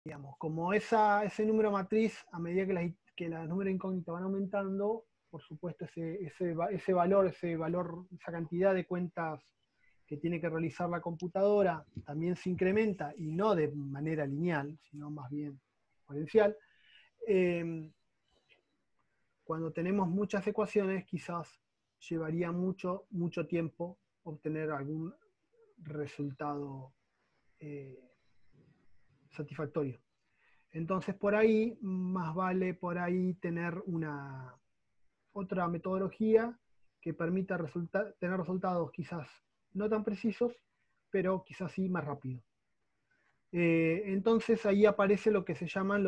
digamos, como ese número matriz, a medida que los números incógnitos van aumentando, por supuesto ese valor, esa cantidad de cuentas que tiene que realizar la computadora también se incrementa, y no de manera lineal, sino más bien exponencial. Cuando tenemos muchas ecuaciones, quizás llevaría mucho tiempo obtener algún resultado satisfactorio. Entonces, por ahí, más vale por ahí tener otra metodología que permita tener resultados quizás no tan precisos, pero quizás sí más rápido. Entonces, ahí aparece lo que se llaman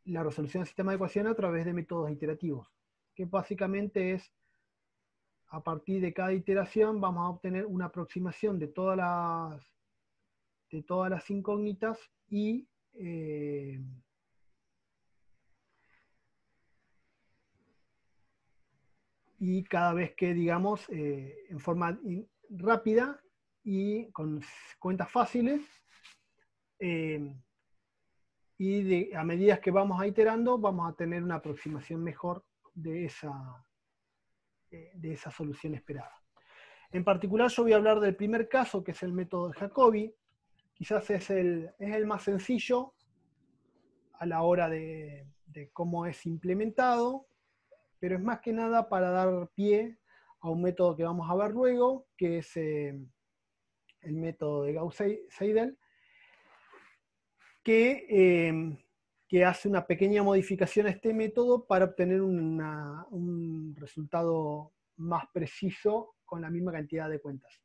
la resolución del sistema de ecuaciones a través de métodos iterativos, que básicamente es, a partir de cada iteración vamos a obtener una aproximación de todas las incógnitas y cada vez que, digamos, en forma rápida y con cuentas fáciles, y a medida que vamos iterando, vamos a tener una aproximación mejor de esa solución esperada. En particular, yo voy a hablar del primer caso, que es el método de Jacobi. Quizás es el más sencillo a la hora de cómo es implementado, pero es más que nada para dar pie a un método que vamos a ver luego, que es el método de Gauss-Seidel, que hace una pequeña modificación a este método para obtener un resultado más preciso con la misma cantidad de cuentas.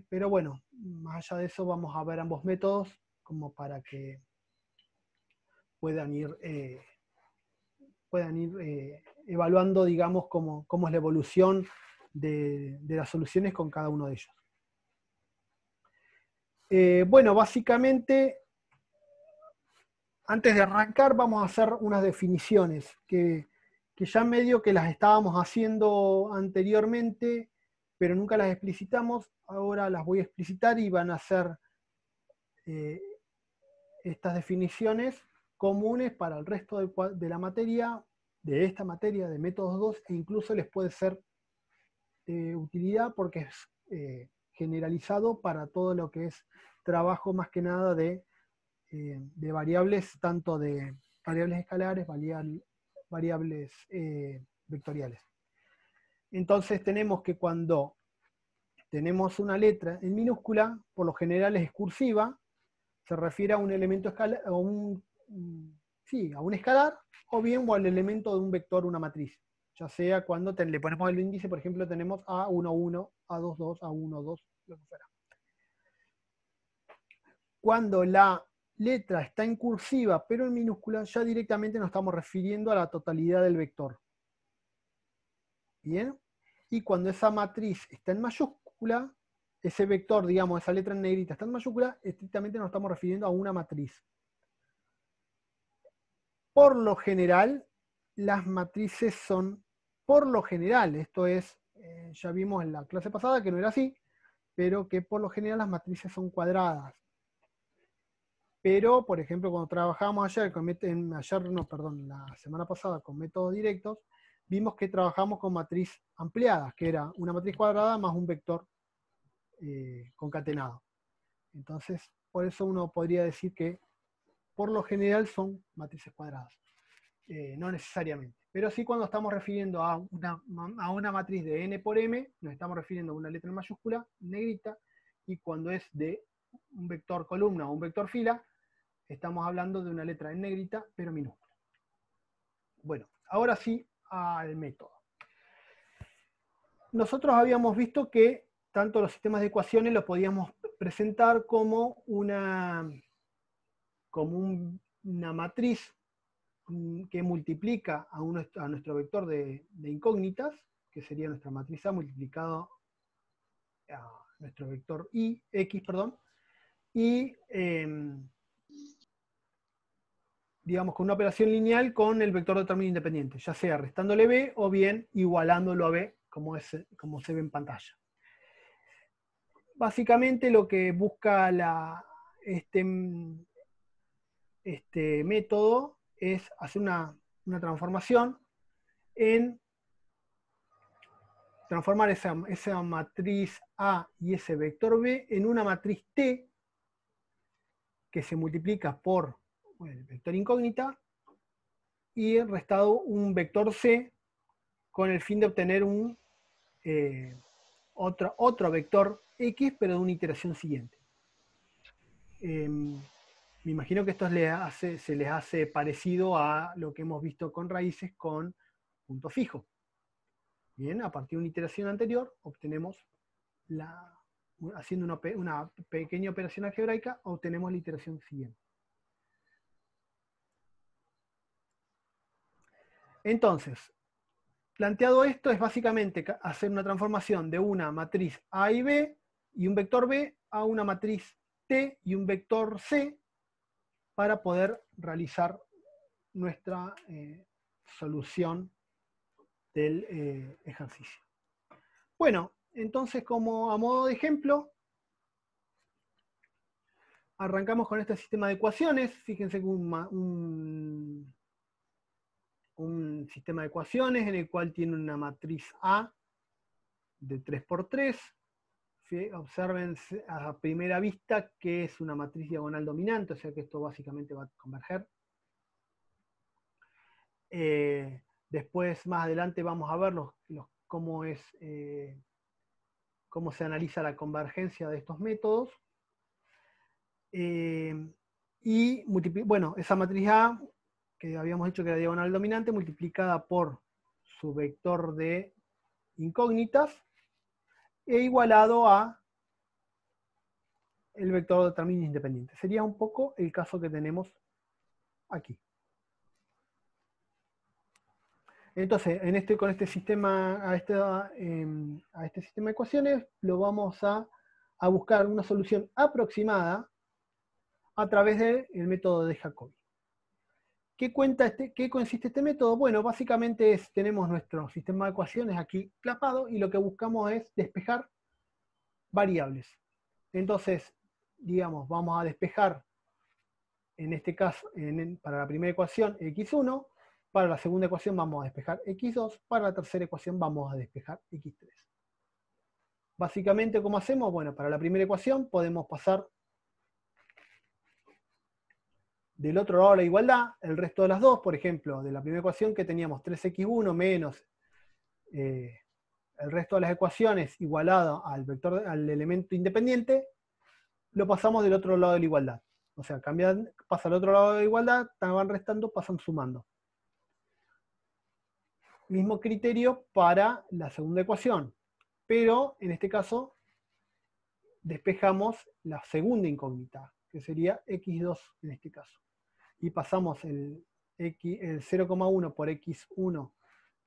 Pero bueno, más allá de eso, vamos a ver ambos métodos como para que puedan ir evaluando, digamos, cómo es la evolución de las soluciones con cada uno de ellos. Bueno, básicamente, antes de arrancar, vamos a hacer unas definiciones que ya medio que las estábamos haciendo anteriormente, pero nunca las explicitamos. Ahora las voy a explicitar y van a ser estas definiciones comunes para el resto de la materia, de esta materia de métodos 2, e incluso les puede ser de utilidad porque es generalizado para todo lo que es trabajo más que nada de variables, tanto de variables escalares, variables vectoriales. Entonces tenemos que cuando tenemos una letra en minúscula, por lo general es cursiva, se refiere a un elemento escalar, a un escalar, o bien al elemento de un vector, una matriz. Ya sea cuando le ponemos el índice, por ejemplo, tenemos A11, A22, A12, lo que fuera. Cuando la letra está en cursiva, pero en minúscula, ya directamente nos estamos refiriendo a la totalidad del vector. ¿Bien? Y cuando esa matriz está en mayúscula, ese vector, digamos, esa letra en negrita está en mayúscula, estrictamente nos estamos refiriendo a una matriz. Por lo general, las matrices son, por lo general, esto es, ya vimos en la clase pasada que no era así, pero que por lo general las matrices son cuadradas. Pero, por ejemplo, cuando trabajamos la semana pasada con métodos directos, vimos que trabajamos con matriz ampliadas, que era una matriz cuadrada más un vector concatenado. Entonces, por eso uno podría decir que por lo general son matrices cuadradas. No necesariamente. Pero sí, cuando estamos refiriendo a una matriz de n por m, nos estamos refiriendo a una letra en mayúscula, negrita, y cuando es de un vector columna o un vector fila, estamos hablando de una letra en negrita, pero minúscula. Bueno, ahora sí al método. Nosotros habíamos visto que tanto los sistemas de ecuaciones los podíamos presentar como una matriz que multiplica a nuestro vector de incógnitas, que sería nuestra matriz A multiplicado a nuestro vector X, y digamos con una operación lineal con el vector de término independiente, ya sea restándole B o bien igualándolo a B, como se ve en pantalla. básicamente lo que busca este método es hacer una transformación en transformar esa matriz A y ese vector B en una matriz T que se multiplica por el vector incógnita y restado un vector C con el fin de obtener otro vector X, pero de una iteración siguiente. Me imagino que esto se les hace parecido a lo que hemos visto con raíces con punto fijo. Bien, a partir de una iteración anterior obtenemos, haciendo una pequeña operación algebraica, obtenemos la iteración siguiente. Entonces, planteado esto, es básicamente hacer una transformación de una matriz A y B y un vector B a una matriz T y un vector C para poder realizar nuestra solución del ejercicio. Bueno, entonces, como a modo de ejemplo, arrancamos con este sistema de ecuaciones. Fíjense que un sistema de ecuaciones en el cual tiene una matriz A de 3×3. Observen a primera vista que es una matriz diagonal dominante, o sea que esto básicamente va a converger. Después, más adelante, vamos a ver cómo se analiza la convergencia de estos métodos. Y bueno, esa matriz A, que habíamos dicho que era diagonal dominante, multiplicada por su vector de incógnitas, e igualado a el vector de términos independientes. Sería un poco el caso que tenemos aquí. Entonces, con este sistema, a este sistema de ecuaciones, lo vamos a buscar una solución aproximada a través del método de Jacobi. ¿Qué consiste este método? Bueno, básicamente tenemos nuestro sistema de ecuaciones aquí clapado y lo que buscamos es despejar variables. Entonces, digamos, vamos a despejar, en este caso, para la primera ecuación, x1, para la segunda ecuación vamos a despejar x2, para la tercera ecuación vamos a despejar x3. Básicamente, ¿cómo hacemos? Bueno, para la primera ecuación podemos pasar del otro lado a la igualdad el resto de las dos. Por ejemplo, de la primera ecuación que teníamos 3x1 menos el resto de las ecuaciones igualado al elemento independiente, lo pasamos del otro lado de la igualdad. O sea, pasa al otro lado de la igualdad, van restando, pasan sumando. Mismo criterio para la segunda ecuación, pero en este caso despejamos la segunda incógnita, que sería x2 en este caso. Y pasamos el 0,1 por x1,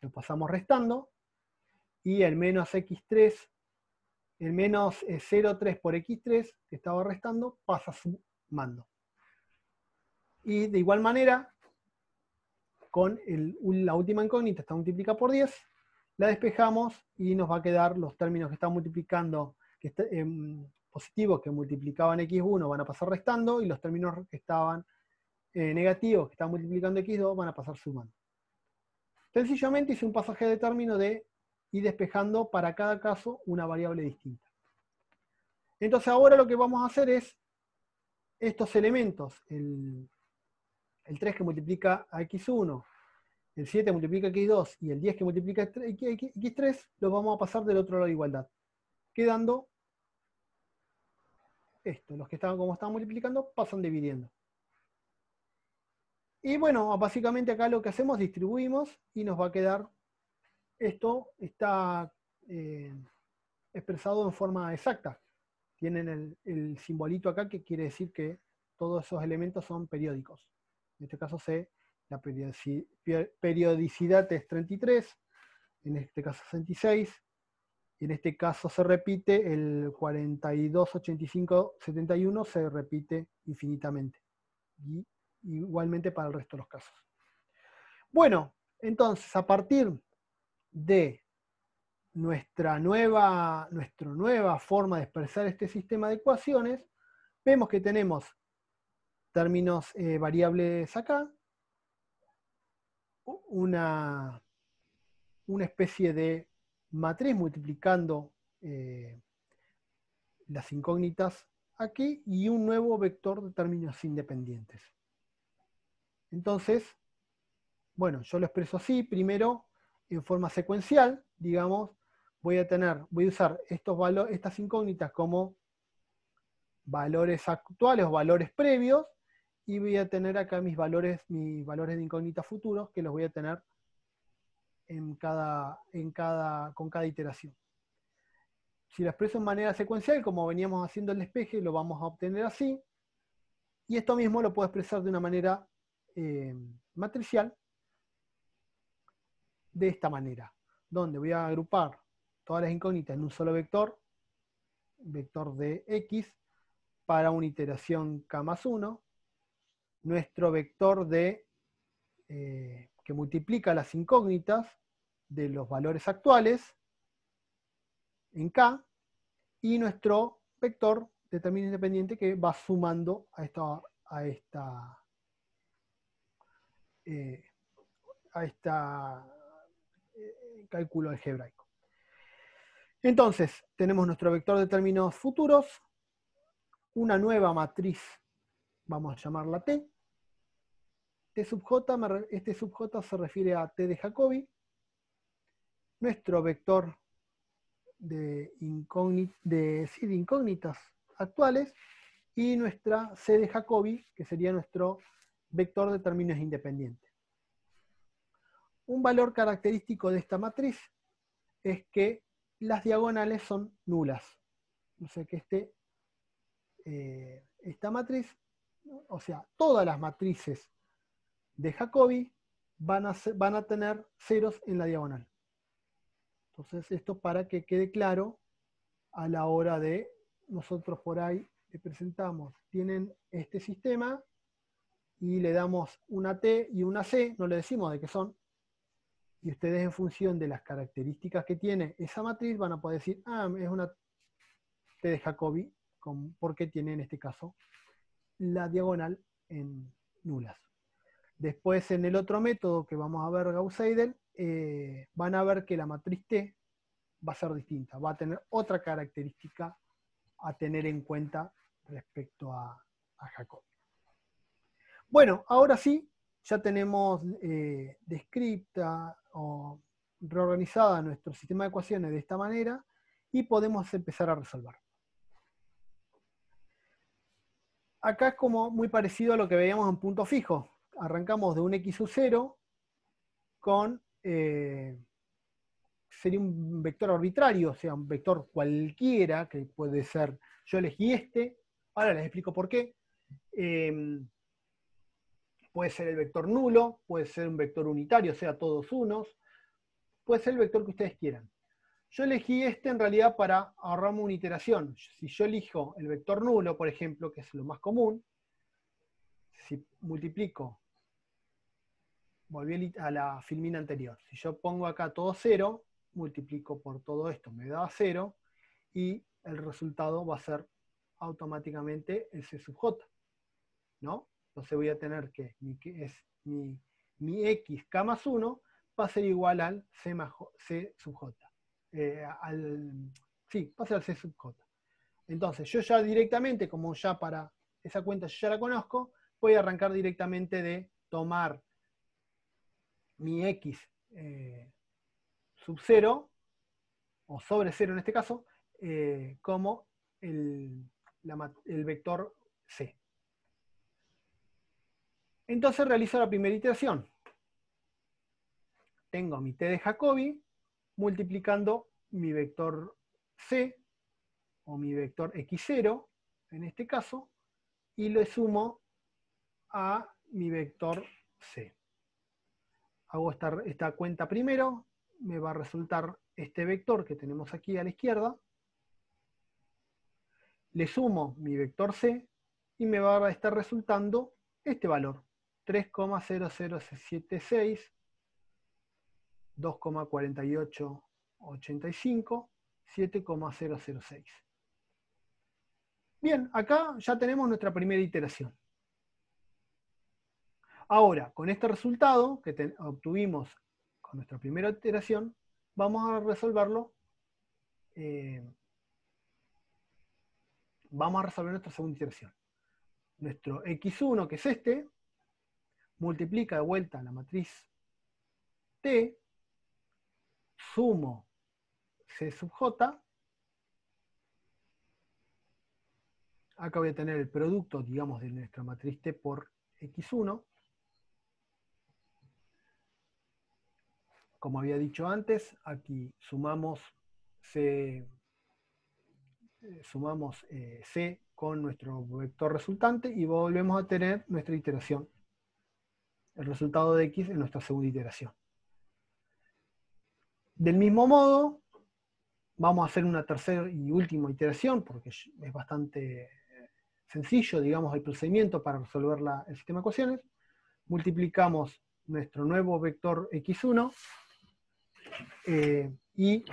lo pasamos restando, y el menos x3, el menos 0,3 por x3, que estaba restando, pasa sumando. Y de igual manera, con la última incógnita está multiplicada por 10, la despejamos y nos va a quedar los términos que están multiplicando, positivos que multiplicaban x1 van a pasar restando, y los términos que estaban negativos que estaban multiplicando x2 van a pasar sumando. Sencillamente hice un pasaje de término de ir despejando para cada caso una variable distinta. Entonces ahora lo que vamos a hacer es estos elementos, el 3 que multiplica a x1, el 7 que multiplica a x2 y el 10 que multiplica a x3, los vamos a pasar del otro lado de igualdad, quedando esto. Los que estaban como estaban multiplicando pasan dividiendo. Y bueno, básicamente acá lo que hacemos, distribuimos y nos va a quedar esto. Está expresado en forma exacta. Tienen el simbolito acá que quiere decir que todos esos elementos son periódicos. En este caso la periodicidad es 33, en este caso 66, y en este caso se repite el 42, 85, 71, se repite infinitamente. Y igualmente para el resto de los casos. Bueno, entonces a partir de nuestra nueva forma de expresar este sistema de ecuaciones, vemos que tenemos términos variables acá, una especie de matriz multiplicando las incógnitas aquí y un nuevo vector de términos independientes. Entonces, bueno, yo lo expreso así, primero en forma secuencial, digamos, voy a usar estas incógnitas como valores actuales o valores previos, y voy a tener acá mis valores de incógnita futuros, que los voy a tener con cada iteración. Si lo expreso en manera secuencial, como veníamos haciendo el despeje, lo vamos a obtener así. Y esto mismo lo puedo expresar de una manera matricial, de esta manera, donde voy a agrupar todas las incógnitas en un solo vector de x, para una iteración k más 1, nuestro vector que multiplica las incógnitas de los valores actuales en k, y nuestro vector de término independiente que va sumando a cálculo algebraico. Entonces, tenemos nuestro vector de términos futuros, una nueva matriz, vamos a llamarla T. T sub j, este sub j se refiere a T de Jacobi. Nuestro vector de incógnitas actuales, y nuestra C de Jacobi, que sería nuestro vector de términos independientes. Un valor característico de esta matriz es que las diagonales son nulas. O sea que esta matriz, o sea, todas las matrices de Jacobi van a tener ceros en la diagonal. Entonces, esto para que quede claro a la hora de nosotros por ahí le presentamos, tienen este sistema y le damos una T y una C, no le decimos de qué son, y ustedes en función de las características que tiene esa matriz van a poder decir, es una T de Jacobi, porque tiene en este caso la diagonal en nulas. Después en el otro método que vamos a ver, Gauss-Seidel, van a ver que la matriz T va a ser distinta, va a tener otra característica a tener en cuenta respecto a Jacobi. Bueno, ahora sí, ya tenemos descripta o reorganizada nuestro sistema de ecuaciones de esta manera y podemos empezar a resolver. Acá es como muy parecido a lo que veíamos en punto fijo. Arrancamos de un x sub 0 con, sería un vector arbitrario, o sea, un vector cualquiera, que puede ser, yo elegí ahora les explico por qué. Puede ser el vector nulo, puede ser un vector unitario, o sea, todos unos, puede ser el vector que ustedes quieran. Yo elegí en realidad para ahorrarme una iteración. Si yo elijo el vector nulo, por ejemplo, que es lo más común, si multiplico, volví a la filmina anterior, si yo pongo acá todo 0, multiplico por todo esto, me da 0, y el resultado va a ser automáticamente el C sub J, ¿no? Entonces voy a tener que mi x k más 1 va a ser igual al C sub J. Sí, va a ser al C sub J. Entonces yo ya directamente, como ya para esa cuenta yo ya la conozco, voy a arrancar directamente de tomar mi x sub 0, o sobre 0 en este caso, como el vector C. Entonces realizo la primera iteración. Tengo mi T de Jacobi multiplicando mi vector C, o mi vector x0, en este caso, y le sumo a mi vector C. Hago esta cuenta primero, me va a resultar este vector que tenemos aquí a la izquierda, le sumo mi vector C, y me va a estar resultando este valor, 3,0076, 2,48 85, 7,006. Bien, acá ya tenemos nuestra primera iteración. Ahora, con este resultado que obtuvimos con nuestra primera iteración, vamos a resolverlo. Vamos a resolver nuestra segunda iteración. Nuestro x1, que es este, multiplica de vuelta la matriz T, sumo C sub J. Acá voy a tener el producto, digamos, de nuestra matriz T por x1. Como había dicho antes, aquí sumamos C con nuestro vector resultante y volvemos a tener nuestra iteración, el resultado de x en nuestra segunda iteración. Del mismo modo, vamos a hacer una tercera y última iteración, porque es bastante sencillo, digamos, el procedimiento para resolver el sistema de ecuaciones. Multiplicamos nuestro nuevo vector x1 y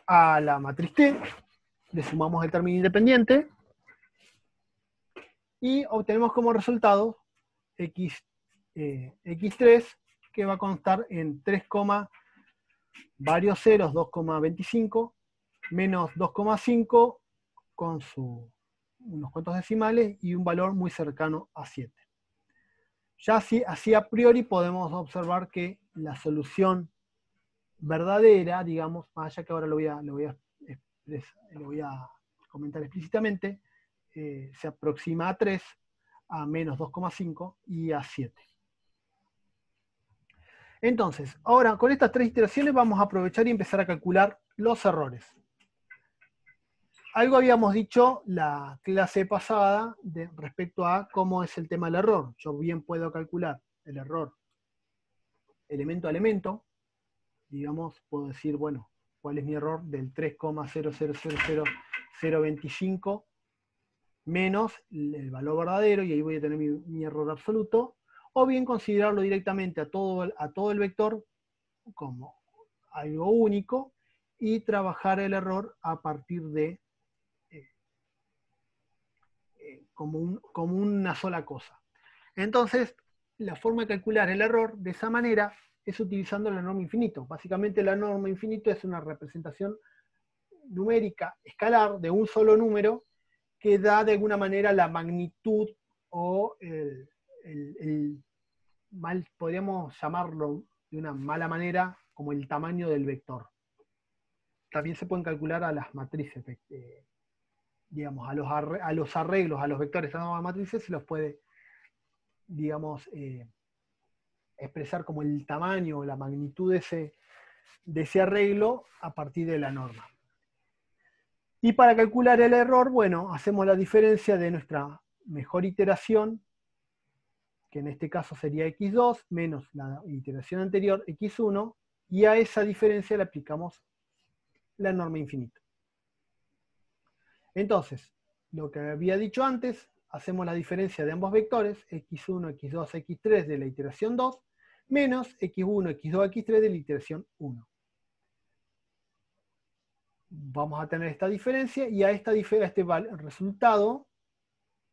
a la matriz T le sumamos el término independiente y obtenemos como resultado x3, que va a constar en 3, varios ceros, 2,25, menos 2,5 con unos cuantos decimales y un valor muy cercano a 7. Ya así a priori podemos observar que la solución verdadera, digamos, más allá que ahora lo voy a comentar explícitamente, se aproxima a 3, a menos 2,5 y a 7. Entonces, ahora con estas tres iteraciones vamos a aprovechar y empezar a calcular los errores. Algo habíamos dicho la clase pasada respecto a cómo es el tema del error. Yo bien puedo calcular el error elemento a elemento. Digamos, puedo decir, bueno, ¿cuál es mi error? Del 3,0000025 menos el valor verdadero, y ahí voy a tener mi error absoluto. O bien considerarlo directamente a todo el vector como algo único y trabajar el error a partir de como una sola cosa. Entonces, la forma de calcular el error de esa manera es utilizando la norma infinito. Básicamente la norma infinito es una representación numérica escalar de un solo número que da de alguna manera la magnitud o podríamos llamarlo de una mala manera como el tamaño del vector. También se pueden calcular a las matrices, digamos, a los arreglos, a los vectores de las matrices se los puede, digamos, expresar como el tamaño o la magnitud de ese arreglo a partir de la norma. Y para calcular el error, bueno, hacemos la diferencia de nuestra mejor iteración, que en este caso sería x2, menos la iteración anterior, x1, y a esa diferencia le aplicamos la norma infinita. Entonces, lo que había dicho antes, hacemos la diferencia de ambos vectores, x1, x2, x3 de la iteración 2, menos x1, x2, x3 de la iteración 1. Vamos a tener esta diferencia y a este resultado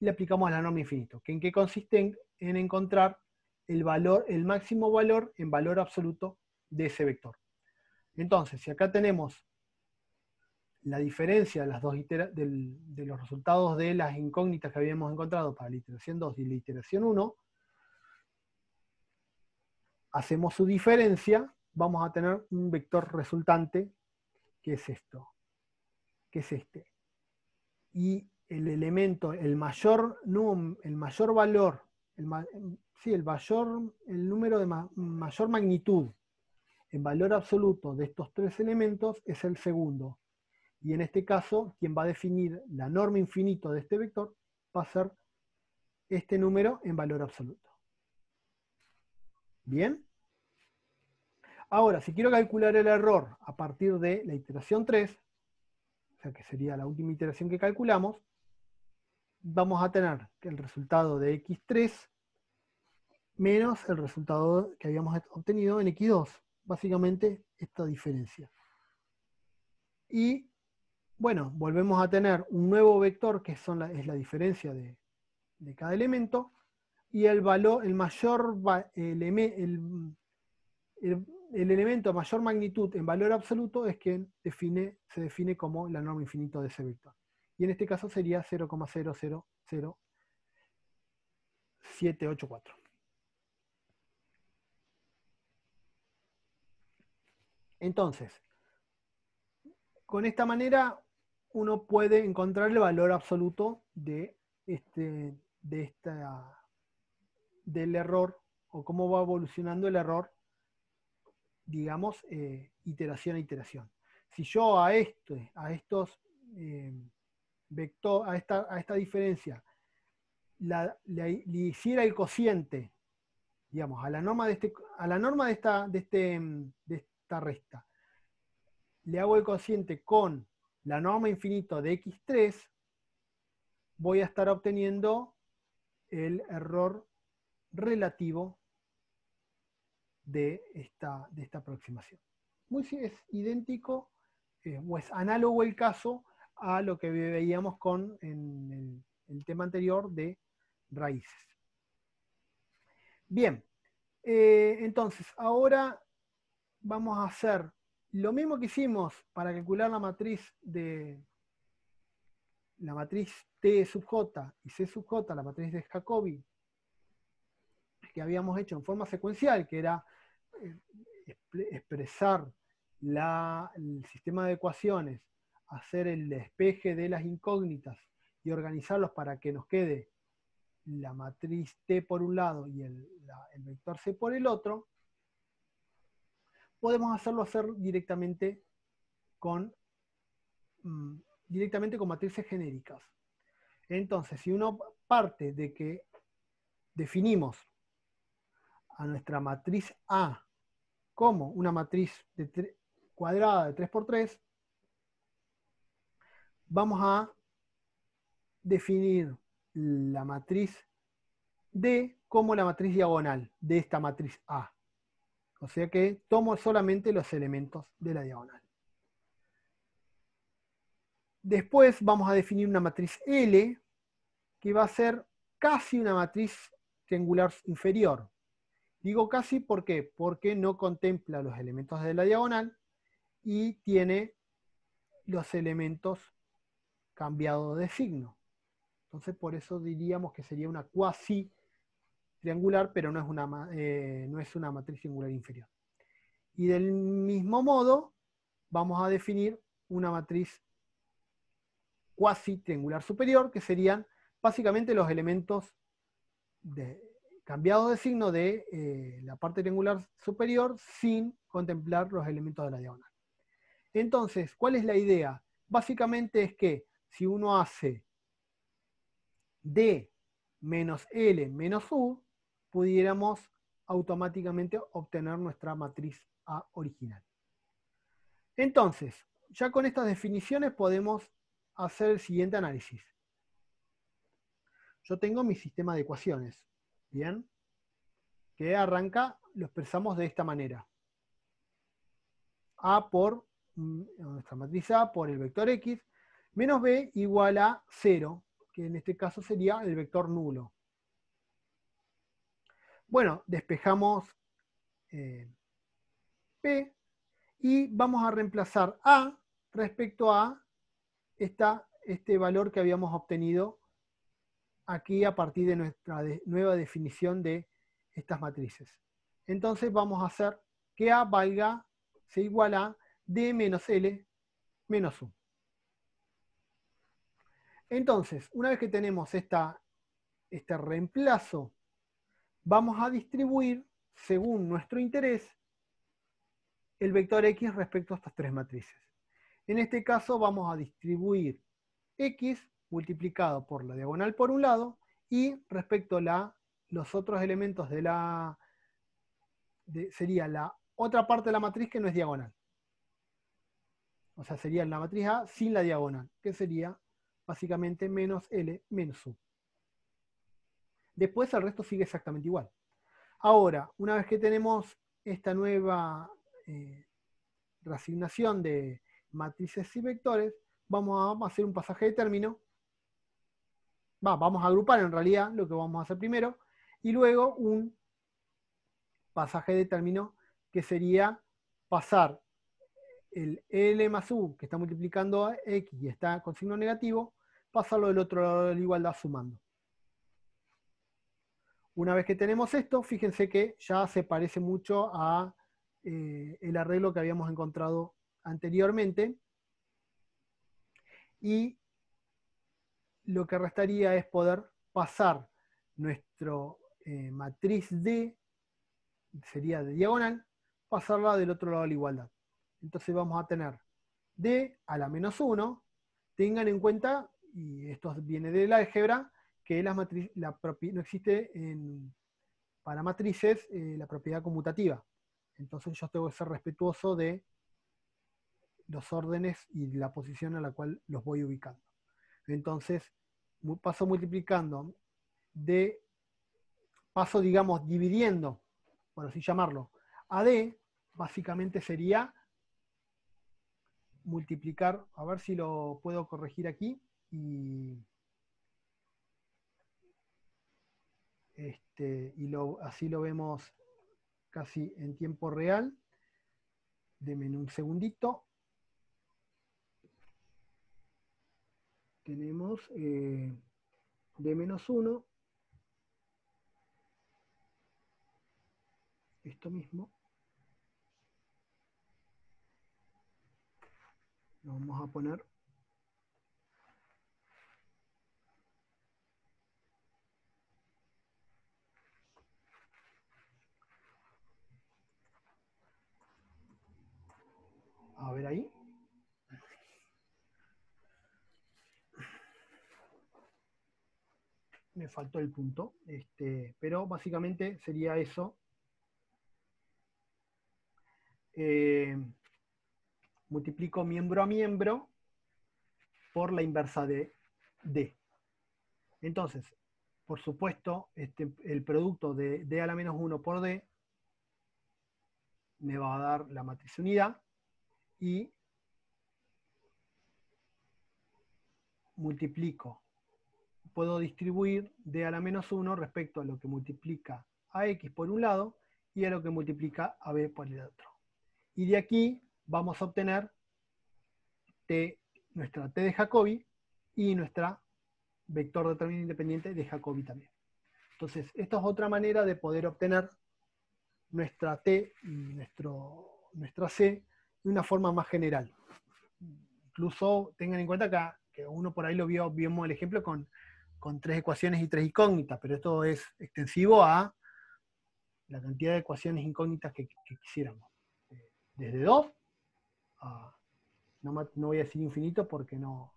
le aplicamos la norma infinito, que en qué consiste en encontrar el máximo valor en valor absoluto de ese vector. Entonces, si acá tenemos la diferencia de los resultados de las incógnitas que habíamos encontrado para la iteración 2 y la iteración 1, hacemos su diferencia, vamos a tener un vector resultante que es esto, que es este. Y el elemento, el mayor valor, el número de mayor magnitud en valor absoluto de estos tres elementos es el segundo. Y en este caso, quien va a definir la norma infinito de este vector va a ser este número en valor absoluto. ¿Bien? Ahora, si quiero calcular el error a partir de la iteración 3, o sea que sería la última iteración que calculamos, vamos a tener que el resultado de x3 menos el resultado que habíamos obtenido en x2. Básicamente esta diferencia. Y bueno, volvemos a tener un nuevo vector que es la diferencia de cada elemento, y el valor, el elemento a mayor magnitud en valor absoluto es quien se define como la norma infinita de ese vector. Y en este caso sería 0,000784. Entonces, con esta manera uno puede encontrar el valor absoluto del error, o cómo va evolucionando el error, digamos, iteración a iteración. Si yo a esta diferencia le hiciera el cociente, digamos, a la norma de esta resta, le hago el cociente con la norma infinita de x3, voy a estar obteniendo el error relativo de esta aproximación. Es idéntico, o es análogo el caso a lo que veíamos en el tema anterior de raíces. Bien, entonces ahora vamos a hacer lo mismo que hicimos para calcular la matriz T sub J y C sub J, la matriz de Jacobi, que habíamos hecho en forma secuencial, que era expresar el sistema de ecuaciones, hacer el despeje de las incógnitas y organizarlos para que nos quede la matriz T por un lado y el vector C por el otro. Podemos hacerlo directamente con matrices genéricas. Entonces, si uno parte de que definimos a nuestra matriz A como una matriz cuadrada de 3×3, vamos a definir la matriz D como la matriz diagonal de esta matriz A. O sea que tomo solamente los elementos de la diagonal. Después vamos a definir una matriz L, que va a ser casi una matriz triangular inferior. Digo casi, ¿por qué? Porque no contempla los elementos de la diagonal y tiene los elementos cambiados de signo. Entonces, por eso diríamos que sería una cuasi triangular, pero no es una matriz triangular inferior. Y del mismo modo, vamos a definir una matriz cuasi triangular superior, que serían básicamente los elementos cambiados de signo de la parte triangular superior sin contemplar los elementos de la diagonal. Entonces, ¿cuál es la idea? Básicamente es que si uno hace D menos L menos U, pudiéramos automáticamente obtener nuestra matriz A original. Entonces, ya con estas definiciones podemos hacer el siguiente análisis. Yo tengo mi sistema de ecuaciones, ¿bien? Que arranca, lo expresamos de esta manera. Nuestra matriz A por el vector X, menos B igual a 0, que en este caso sería el vector nulo. Bueno, despejamos P y vamos a reemplazar A respecto a este valor que habíamos obtenido aquí a partir de nuestra nueva definición de estas matrices. Entonces vamos a hacer que A se iguala a D menos L menos U. Entonces, una vez que tenemos este reemplazo, vamos a distribuir, según nuestro interés, el vector X respecto a estas tres matrices. En este caso vamos a distribuir X multiplicado por la diagonal por un lado y respecto a los otros elementos sería la otra parte de la matriz que no es diagonal. O sea, sería la matriz A sin la diagonal, que sería básicamente menos L menos U. Después el resto sigue exactamente igual. Ahora, una vez que tenemos esta nueva reasignación de matrices y vectores, vamos a hacer un pasaje de término. Vamos a agrupar en realidad lo que vamos a hacer primero, y luego un pasaje de término que sería pasar el L más U, que está multiplicando a X y está con signo negativo, pasarlo del otro lado de la igualdad sumando. Una vez que tenemos esto, fíjense que ya se parece mucho a el arreglo que habíamos encontrado anteriormente. Y lo que restaría es poder pasar nuestro matriz D, sería de diagonal, pasarla del otro lado de la igualdad. Entonces vamos a tener D a la menos 1. Tengan en cuenta, y esto viene del álgebra, que no existe para matrices la propiedad conmutativa. Entonces yo tengo que ser respetuoso de los órdenes y la posición a la cual los voy ubicando. Entonces paso multiplicando paso, digamos, dividiendo, por así llamarlo, a D, básicamente sería multiplicar, a ver si lo puedo corregir aquí, y así lo vemos casi en tiempo real. Denme un segundito. Tenemos D menos 1, esto mismo. Lo vamos a poner a ver ahí. Me faltó el punto, pero básicamente sería eso. Multiplico miembro a miembro por la inversa de D. Entonces, por supuesto, el producto de D a la menos 1 por D me va a dar la matriz unidad, y multiplico. Puedo distribuir D a la menos 1 respecto a lo que multiplica a X por un lado y a lo que multiplica a B por el otro. Y de aquí vamos a obtener nuestra T de Jacobi y nuestra vector de término independiente de Jacobi también. Entonces, esta es otra manera de poder obtener nuestra T y nuestra C de una forma más general. Incluso tengan en cuenta que uno por ahí vimos el ejemplo con 3 ecuaciones y 3 incógnitas, pero esto es extensivo a la cantidad de ecuaciones incógnitas que quisiéramos. Desde 2 a, no voy a decir infinito porque no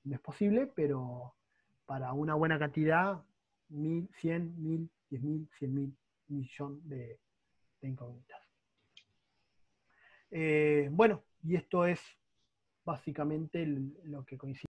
es posible, pero para una buena cantidad, 1000, 100, 1000, 10.000, 100.000, millón de incógnitas. Bueno, y esto es básicamente lo que coincide.